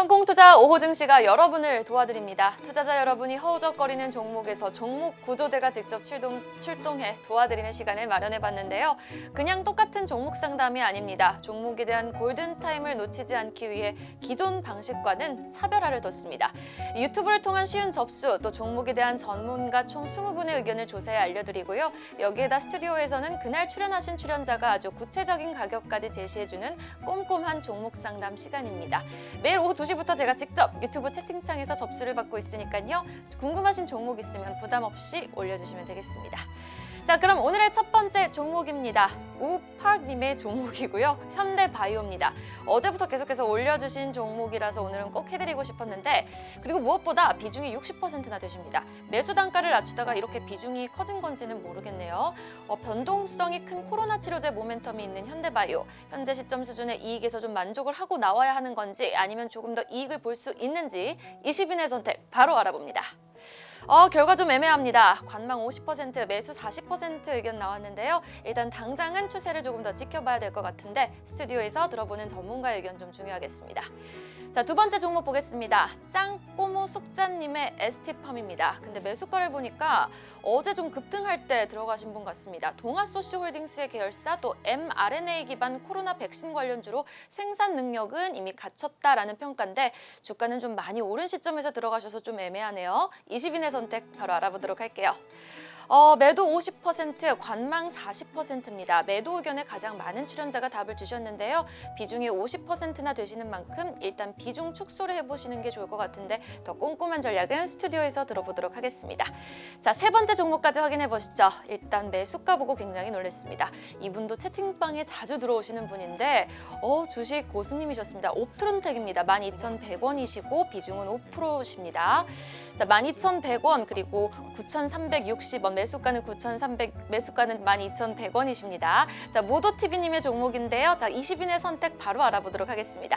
성공투자 오호증 씨가 여러분을 도와드립니다. 투자자 여러분이 허우적거리는 종목에서 종목 구조대가 직접 출동해 도와드리는 시간을 마련해봤는데요. 그냥 똑같은 종목 상담이 아닙니다. 종목에 대한 골든타임을 놓치지 않기 위해 기존 방식과는 차별화를 뒀습니다. 유튜브를 통한 쉬운 접수, 또 종목에 대한 전문가 총 20분의 의견을 조사해 알려드리고요. 여기에다 스튜디오에서는 그날 출연하신 출연자가 아주 구체적인 가격까지 제시해주는 꼼꼼한 종목 상담 시간입니다. 매일 오후 2시부터 제가 직접 유튜브 채팅창에서 접수를 받고 있으니까요. 궁금하신 종목 있으면 부담 없이 올려주시면 되겠습니다. 자, 그럼 오늘의 첫 번째 종목입니다. 우파님의 종목이고요. 현대바이오입니다. 어제부터 계속해서 올려주신 종목이라서 오늘은 꼭 해드리고 싶었는데, 그리고 무엇보다 비중이 60%나 되십니다. 매수 단가를 낮추다가 이렇게 비중이 커진 건지는 모르겠네요. 변동성이 큰 코로나 치료제 모멘텀이 있는 현대바이오. 현재 시점 수준의 이익에서 좀 만족을 하고 나와야 하는 건지, 아니면 조금 더 이익을 볼 수 있는지 20인의 선택 바로 알아봅니다. 결과 좀 애매합니다. 관망 50%, 매수 40% 의견 나왔는데요. 일단 당장은 추세를 조금 더 지켜봐야 될 것 같은데 스튜디오에서 들어보는 전문가 의견 좀 중요하겠습니다. 자, 두 번째 종목 보겠습니다. 짱꼬모 숙자님의 ST팜입니다. 근데 매수가를 보니까 어제 좀 급등할 때 들어가신 분 같습니다. 동아소시홀딩스의 계열사, 또 mRNA 기반 코로나 백신 관련주로 생산 능력은 이미 갖췄다라는 평가인데 주가는 좀 많이 오른 시점에서 들어가셔서 좀 애매하네요. 20인의 선택 바로 알아보도록 할게요. 매도 50%, 관망 40%입니다. 매도 의견에 가장 많은 출연자가 답을 주셨는데요. 비중이 50%나 되시는 만큼 일단 비중 축소를 해보시는 게 좋을 것 같은데 더 꼼꼼한 전략은 스튜디오에서 들어보도록 하겠습니다. 자, 세 번째 종목까지 확인해 보시죠. 일단 매수가 보고 굉장히 놀랐습니다. 이분도 채팅방에 자주 들어오시는 분인데 주식 고수님이셨습니다. 옵트론텍입니다. 12,100원이시고 비중은 5%십니다. 자, 12,100원 그리고 9,360원, 매수가는 9,300, 매수가는 12,100원이십니다. 자, 모도TV님의 종목인데요. 자, 20인의 선택 바로 알아보도록 하겠습니다.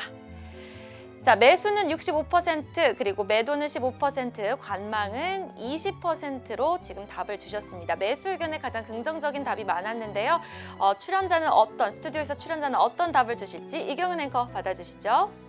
자, 매수는 65%, 그리고 매도는 15%, 관망은 20%로 지금 답을 주셨습니다. 매수 의견에 가장 긍정적인 답이 많았는데요. 스튜디오에서 출연자는 어떤 답을 주실지 이경은 앵커 받아주시죠.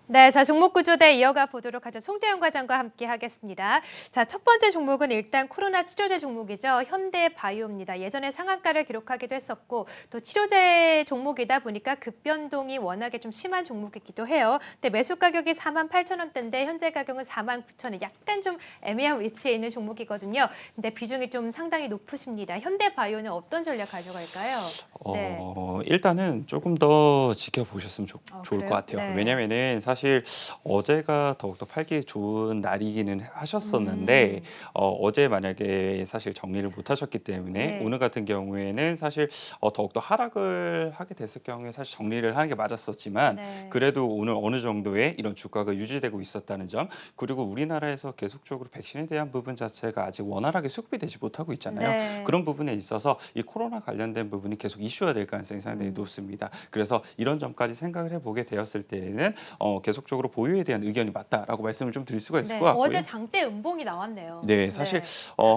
네, 자, 종목 구조대 이어가 보도록 하죠. 송태영 과장과 함께 하겠습니다. 자, 첫 번째 종목은 일단 코로나 치료제 종목이죠. 현대바이오입니다. 예전에 상한가를 기록하기도 했었고 또 치료제 종목이다 보니까 급변동이 워낙에 좀 심한 종목이기도 해요. 근데 매수 가격이 48,000원대인데 현재 가격은 49,000원, 약간 좀 애매한 위치에 있는 종목이거든요. 근데 비중이 좀 상당히 높으십니다. 현대바이오는 어떤 전략 가져갈까요? 네. 일단은 조금 더 지켜보셨으면 좋을 것 같아요. 네. 왜냐면은 사실 어제가 더욱더 팔기 좋은 날이기는 하셨었는데 어제 만약에 사실 정리를 못 하셨기 때문에 네. 오늘 같은 경우에는 사실 더욱더 하락을 하게 됐을 경우에 사실 정리를 하는 게 맞았었지만 네. 그래도 오늘 어느 정도의 이런 주가가 유지되고 있었다는 점, 그리고 우리나라에서 계속적으로 백신에 대한 부분 자체가 아직 원활하게 수급이 되지 못하고 있잖아요. 네. 그런 부분에 있어서 이 코로나 관련된 부분이 계속 이슈가 될 가능성이 상당히 높습니다. 그래서 이런 점까지 생각을 해보게 되었을 때에는 계속적으로 보유에 대한 의견이 맞다라고 말씀을 좀 드릴 수가 있을 것 같고요. 어제 장대 음봉이 나왔네요. 네, 사실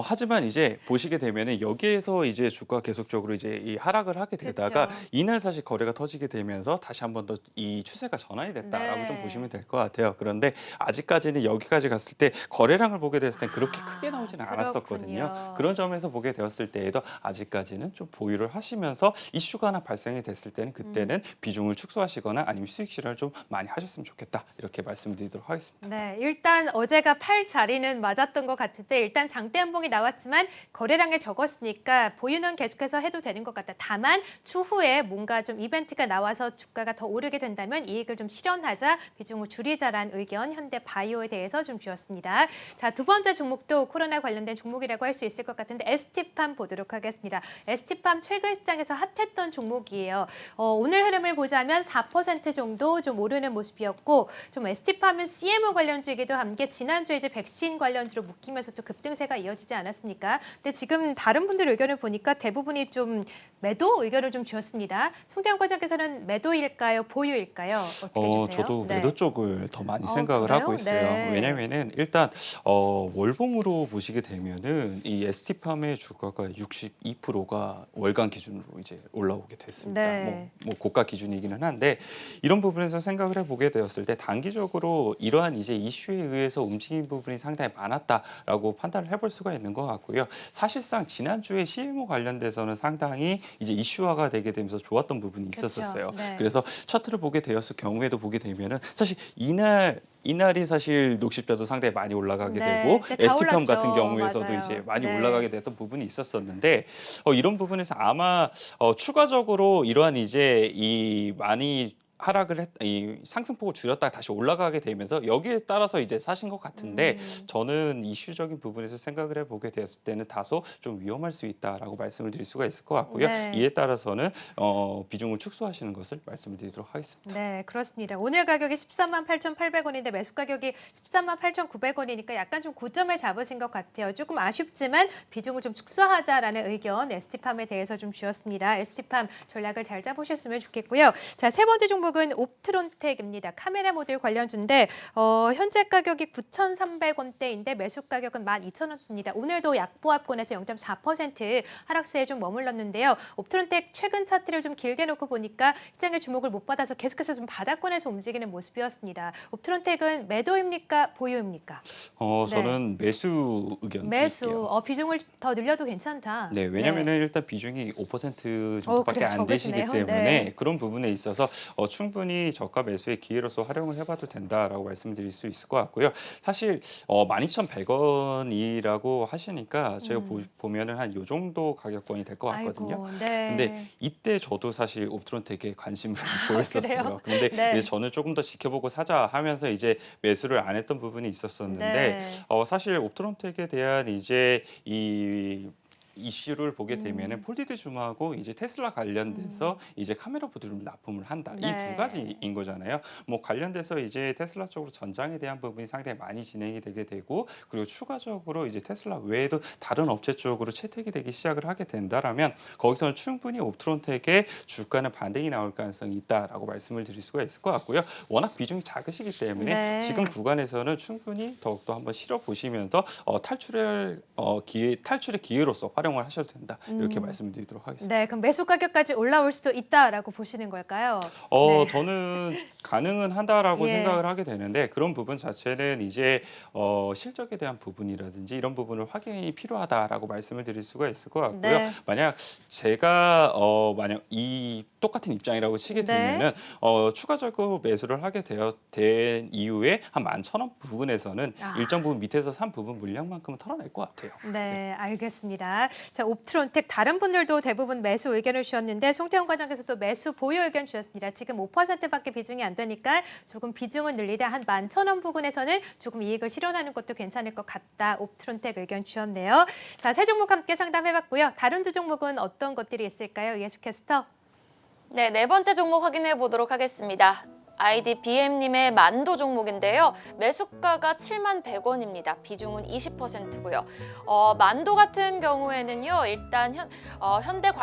하지만 이제 보시게 되면은 여기에서 이제 주가 계속적으로 이제 이 하락을 하게 되다가 그렇죠. 이날 사실 거래가 터지게 되면서 다시 한 번 더 이 추세가 전환이 됐다라고 네. 좀 보시면 될 것 같아요. 그런데 아직까지는 여기까지 갔을 때 거래량을 보게 됐을 때 그렇게 크게 나오지는 않았었거든요. 그렇군요. 그런 점에서 보게 되었을 때에도 아직까지는 좀 보유를 하시면서 이슈가 하나 발생이 됐을 때는 그때는 비중을 축소하시거나 아니면 수익 실현을 좀 많이 하셨으면 좋겠다, 이렇게 말씀드리도록 하겠습니다. 네, 일단 어제가 팔 자리는 맞았던 것 같은데 일단 장대 음봉이 나왔지만 거래량이 적었으니까 보유는 계속해서 해도 되는 것 같다. 다만 추후에 뭔가 좀 이벤트가 나와서 주가가 더 오르게 된다면 이익을 좀 실현하자, 비중을 줄이자라는 의견 현대바이오에 대해서 좀 주었습니다. 자, 두 번째 종목도 코로나 관련된 종목이라고 할 수 있을 것 같은데 ST팜 보도록 하겠습니다. ST팜 최근 시장에서 핫했던 종목이에요. 오늘 흐름을 보자면 4% 정도 좀 오르는 모습이었고 있었고 좀 ST팜은 CMO 관련주이기도 함께 지난주에 이제 백신 관련주로 묶이면서 또 급등세가 이어지지 않았습니까? 근데 지금 다른 분들 의견을 보니까 대부분이 좀 매도 의견을 좀 주었습니다. 송대현 과장께서는 매도일까요? 보유일까요? 어떻게 해주세요? 저도 네. 매도 쪽을 더 많이 생각을 그래요? 하고 있어요. 네. 왜냐면은 일단 월봉으로 보시게 되면은 이 ST팜의 주가가 62%가 월간 기준으로 이제 올라오게 됐습니다. 네. 뭐 고가 기준이기는 한데 이런 부분에서 생각을 해보게 되었을 때 단기적으로 이러한 이제 이슈에 의해서 움직인 부분이 상당히 많았다라고 판단을 해볼 수가 있는 것 같고요. 사실상 지난주에 CMO 관련돼서는 상당히 이제 이슈화가 되게 되면서 좋았던 부분이 그렇죠. 있었어요. 네. 그래서 차트를 보게 되었을 경우에도 보게 되면은 사실 이날이 사실 녹십자도 상당히 많이 올라가게 네, 되고 그때 다 ST팜 올랐죠. 같은 경우에서도 맞아요. 이제 많이 네. 올라가게 됐던 부분이 있었었는데 이런 부분에서 아마 추가적으로 이러한 이제 이 많이 이 상승폭을 줄였다가 다시 올라가게 되면서 여기에 따라서 이제 사신 것 같은데 저는 이슈적인 부분에서 생각을 해보게 되었을 때는 다소 좀 위험할 수 있다라고 말씀을 드릴 수가 있을 것 같고요. 네. 이에 따라서는 비중을 축소하시는 것을 말씀을 드리도록 하겠습니다. 네, 그렇습니다. 오늘 가격이 13만 8,800원인데 매수 가격이 13만 8,900원이니까 약간 좀 고점을 잡으신 것 같아요. 조금 아쉽지만 비중을 좀 축소하자라는 의견 ST팜에 대해서 좀 주었습니다. ST팜 전략을 잘 짜보셨으면 좋겠고요. 자, 세 번째 종목은 옵트론텍입니다. 카메라 모듈 관련주인데 현재 가격이 9,300원대인데 매수 가격은 12,000원입니다. 오늘도 약보합권에서 0.4% 하락세에 좀 머물렀는데요. 옵트론텍 최근 차트를 좀 길게 놓고 보니까 시장의 주목을 못 받아서 계속해서 좀 바닥권에서 움직이는 모습이었습니다. 옵트론텍은 매도입니까? 보유입니까? 저는 매수 의견 매수. 드릴게요. 비중을 더 늘려도 괜찮다. 네, 왜냐면은 일단 비중이 5% 정도밖에 그래, 안 되시기 적으시네요. 때문에 네. 그런 부분에 있어서 충분히 저가 매수의 기회로서 활용을 해봐도 된다라고 말씀드릴 수 있을 것 같고요. 사실 12,100원이라고 하시니까 제가 보면은 한 요 정도 가격권이 될 것 같거든요. 아이고, 네. 근데 이때 저도 사실 옵트론텍에 관심을 그래요? 보였었어요. 근데 네. 이제 저는 조금 더 지켜보고 사자 하면서 이제 매수를 안 했던 부분이 있었었는데 네. 사실 옵트론텍에 대한 이제 이 이슈를 보게 되면은 폴디드 줌하고 이제 테슬라 관련돼서 이제 카메라 모듈을 납품을 한다. 이 네. 두 가지인 거잖아요. 뭐 관련돼서 이제 테슬라 쪽으로 전장에 대한 부분이 상당히 많이 진행이 되게 되고 그리고 추가적으로 이제 테슬라 외에도 다른 업체 쪽으로 채택이 되기 시작을 하게 된다라면 거기서는 충분히 옵트론텍의 주가는 반등이 나올 가능성이 있다라고 말씀을 드릴 수가 있을 것 같고요. 워낙 비중이 작으시기 때문에 네. 지금 구간에서는 충분히 더욱더 한번 실어 보시면서 탈출의 기회로서 활용을 하셔도 된다. 이렇게 말씀드리도록 하겠습니다. 네, 그럼 매수 가격까지 올라올 수도 있다라고 보시는 걸까요? 네. 저는 가능은 한다라고 예. 생각을 하게 되는데 그런 부분 자체는 이제 실적에 대한 부분이라든지 이런 부분을 확인이 필요하다라고 말씀을 드릴 수가 있을 것 같고요. 네. 만약 제가 만약 이 똑같은 입장이라고 치게 네. 되면은 추가적으로 매수를 하게 된 이후에 한 11,000원 부분에서는 일정 부분 밑에서 산 부분 물량만큼은 털어낼 것 같아요. 네, 알겠습니다. 자, 옵트론텍 다른 분들도 대부분 매수 의견을 주셨는데 송태훈 과장께서도 매수 보유 의견 주셨습니다. 지금 5%밖에 비중이 안 되니까 조금 비중을 늘리다 한 11,000원 부근에서는 조금 이익을 실현하는 것도 괜찮을 것 같다. 옵트론텍 의견 주셨네요. 자, 세 종목 함께 상담해봤고요. 다른 두 종목은 어떤 것들이 있을까요? 예수 캐스터. 네, 네 번째 종목 확인해 보도록 하겠습니다. 아이디 BM님의 만도 종목인데요. 매수가가 7만 100원입니다. 비중은 20%고요. 만도 같은 경우에는요. 일단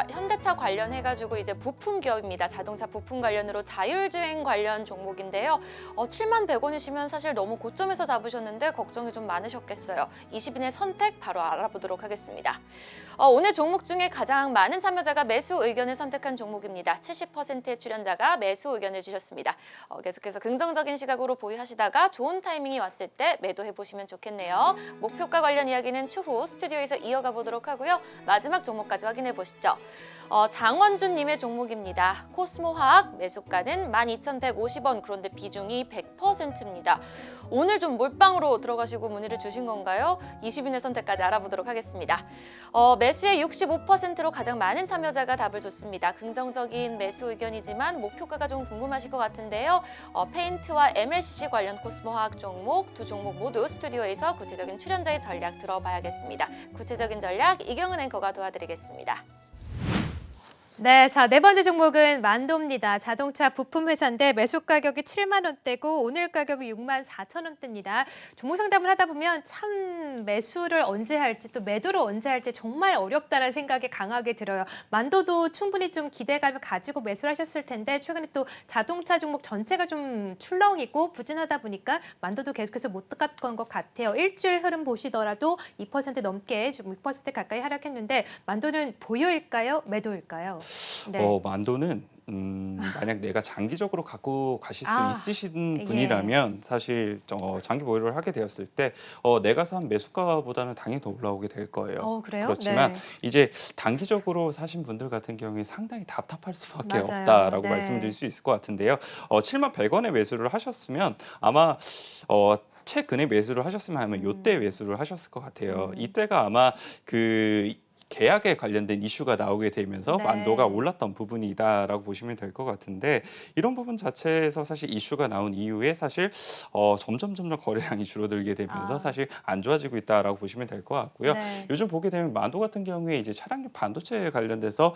현대차 관련해가지고 이제 부품 기업입니다. 자동차 부품 관련으로 자율주행 관련 종목인데요. 7만 100원이시면 사실 너무 고점에서 잡으셨는데 걱정이 좀 많으셨겠어요. 20인의 선택 바로 알아보도록 하겠습니다. 오늘 종목 중에 가장 많은 참여자가 매수 의견을 선택한 종목입니다. 70%의 출연자가 매수 의견을 주셨습니다. 계속해서 긍정적인 시각으로 보유하시다가 좋은 타이밍이 왔을 때 매도해보시면 좋겠네요. 목표가 관련 이야기는 추후 스튜디오에서 이어가 보도록 하고요. 마지막 종목까지 확인해 보시죠. 장원준님의 종목입니다. 코스모화학 매수가는 12,150원 그런데 비중이 100%입니다. 오늘 좀 몰빵으로 들어가시고 문의를 주신 건가요? 20인의 선택까지 알아보도록 하겠습니다. 매수의 65%로 가장 많은 참여자가 답을 줬습니다. 긍정적인 매수 의견이지만 목표가가 좀 궁금하실 것 같은데요. 페인트와 MLCC 관련 코스모화학 종목 두 종목 모두 스튜디오에서 구체적인 출연자의 전략 들어봐야겠습니다. 구체적인 전략 이경은 앵커가 도와드리겠습니다. 네, 자, 네 번째 종목은 만도입니다. 자동차 부품 회사인데 매수 가격이 7만 원대고 오늘 가격이 6만 4천 원대입니다. 종목 상담을 하다 보면 참 매수를 언제 할지 또 매도를 언제 할지 정말 어렵다는 생각이 강하게 들어요. 만도도 충분히 좀 기대감을 가지고 매수를 하셨을 텐데 최근에 또 자동차 종목 전체가 좀 출렁이고 부진하다 보니까 만도도 계속해서 못 갔던 것 같아요. 일주일 흐름 보시더라도 2% 넘게 지금 6% 가까이 하락했는데 만도는 보유일까요? 매도일까요? 네. 만도는 만약 내가 장기적으로 갖고 가실 수 아, 있으신 예. 분이라면 사실 장기 보유를 하게 되었을 때 내가 산 매수가보다는 당연히 더 올라오게 될 거예요. 그래요? 그렇지만 네. 이제 단기적으로 사신 분들 같은 경우에 상당히 답답할 수밖에 맞아요. 없다라고 네. 말씀을 드릴 수 있을 것 같은데요. 7만 100원에 매수를 하셨으면 아마 최근에 매수를 하셨으면 하면 요때 매수를 하셨을 것 같아요. 이때가 아마 그 계약에 관련된 이슈가 나오게 되면서 네. 만도가 올랐던 부분이다라고 보시면 될 것 같은데 이런 부분 자체에서 사실 이슈가 나온 이후에 사실 점점 거래량이 줄어들게 되면서 아. 사실 안 좋아지고 있다라고 보시면 될 것 같고요. 네. 요즘 보게 되면 만도 같은 경우에 이제 차량용 반도체 관련돼서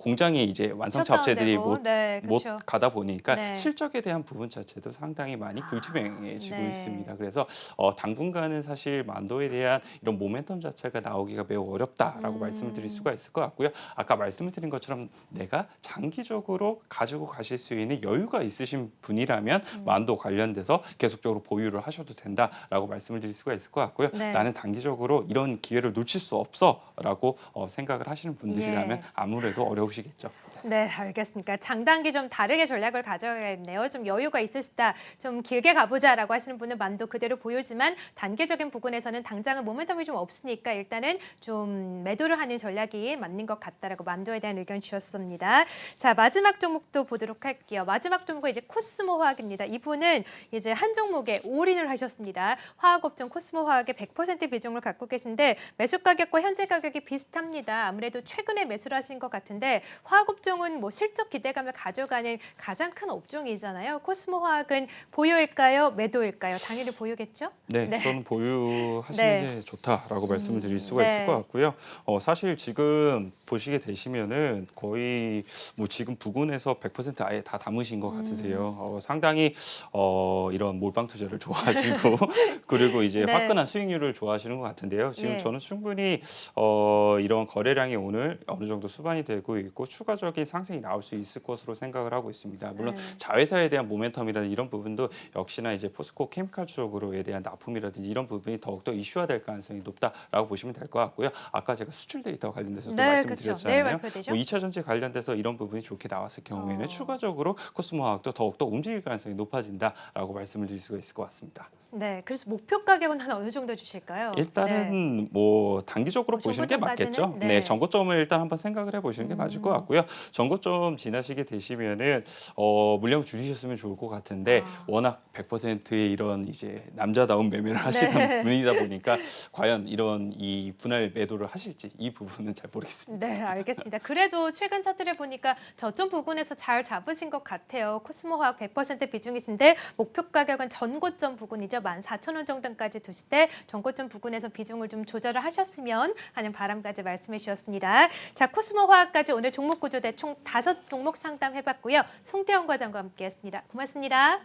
공장이 이제 완성차 업체들이 셧다운되고. 네, 못 그렇죠. 가다 보니까 네. 실적에 대한 부분 자체도 상당히 많이 불투명해지고 네. 있습니다. 그래서 당분간은 사실 만도에 대한 이런 모멘텀 자체가 나오기가 매우 어렵다라고 말씀을 드릴 수가 있을 것 같고요. 아까 말씀을 드린 것처럼 내가 장기적으로 가지고 가실 수 있는 여유가 있으신 분이라면 만도 관련돼서 계속적으로 보유를 하셔도 된다라고 말씀을 드릴 수가 있을 것 같고요. 네. 나는 단기적으로 이런 기회를 놓칠 수 없어라고 생각을 하시는 분들이라면 예. 아무래도 어려우시겠죠. 네, 알겠습니다. 장단기 좀 다르게 전략을 가져가야겠네요. 좀 여유가 있으시다, 좀 길게 가보자라고 하시는 분은 만도 그대로 보유지만 단기적인 부분에서는 당장은 모멘텀이 좀 없으니까 일단은 좀 매도를 하는 전략이 맞는 것 같다라고 만도에 대한 의견 주셨습니다. 자, 마지막 종목도 보도록 할게요. 마지막 종목은 이제 코스모 화학입니다. 이분은 이제 한 종목에 올인을 하셨습니다. 화학업종 코스모 화학의 100% 비중을 갖고 계신데 매수 가격과 현재 가격이 비슷합니다. 아무래도 최근에 매수를 하신 것 같은데 화학업종은 뭐 실적 기대감을 가져가는 가장 큰 업종이잖아요. 코스모 화학은 보유일까요? 매도일까요? 당연히 보유겠죠? 네, 저는 보유하시는 네. 게 좋다라고 말씀을 드릴 수가 네. 있을 것 같고요. 사실 지금 보시게 되시면은 거의 뭐 지금 부근에서 100% 아예 다 담으신 것 같으세요. 상당히 이런 몰빵 투자를 좋아하시고 그리고 이제 네. 화끈한 수익률을 좋아하시는 것 같은데요. 지금 예. 저는 충분히 이런 거래량이 오늘 어느 정도 수반이 되고 있고 추가적인 상승이 나올 수 있을 것으로 생각을 하고 있습니다. 물론 네. 자회사에 대한 모멘텀이라든지 이런 부분도 역시나 이제 포스코 케미칼 쪽으로에 대한 납품이라든지 이런 부분이 더욱더 이슈화될 가능성이 높다라고 보시면 될 것 같고요. 아까 제가 수출 데이터 관련돼서도 네, 말씀을 그렇죠. 내일 드렸잖아요. 발표되죠? 뭐 2차 전지 관련돼서 이런 부분이 좋게 나왔을 경우에는 추가적으로 코스모 화학도 더욱더 움직일 가능성이 높아진다라고 말씀을 드릴 수가 있을 것 같습니다. 네, 그래서 목표 가격은 한 어느 정도 주실까요? 네. 일단은 뭐 단기적으로 보시는 게 정고점까지는? 맞겠죠. 네. 네, 전고점을 일단 한번 생각을 해보시는 게 맞을 것 같고요. 전고점 지나시게 되시면은 물량 줄이셨으면 좋을 것 같은데 워낙 100%의 이런 이제 남자다운 매매를 하시던 분이다 보니까 과연 이런 이 분할 매도를 하실지 이 부분은 잘 모르겠습니다. 네, 알겠습니다. 그래도 최근 차트를 보니까 저점 부근에서 잘 잡으신 것 같아요. 코스모 화학 100% 비중이신데 목표 가격은 전고점 부근이죠. 14,000원 정도까지 두실 때 전고점 부근에서 비중을 좀 조절을 하셨으면 하는 바람까지 말씀해 주셨습니다. 자, 코스모 화학까지 오늘 종목 구조대 총 5종목 상담해봤고요. 송태영 과장과 함께했습니다. 고맙습니다.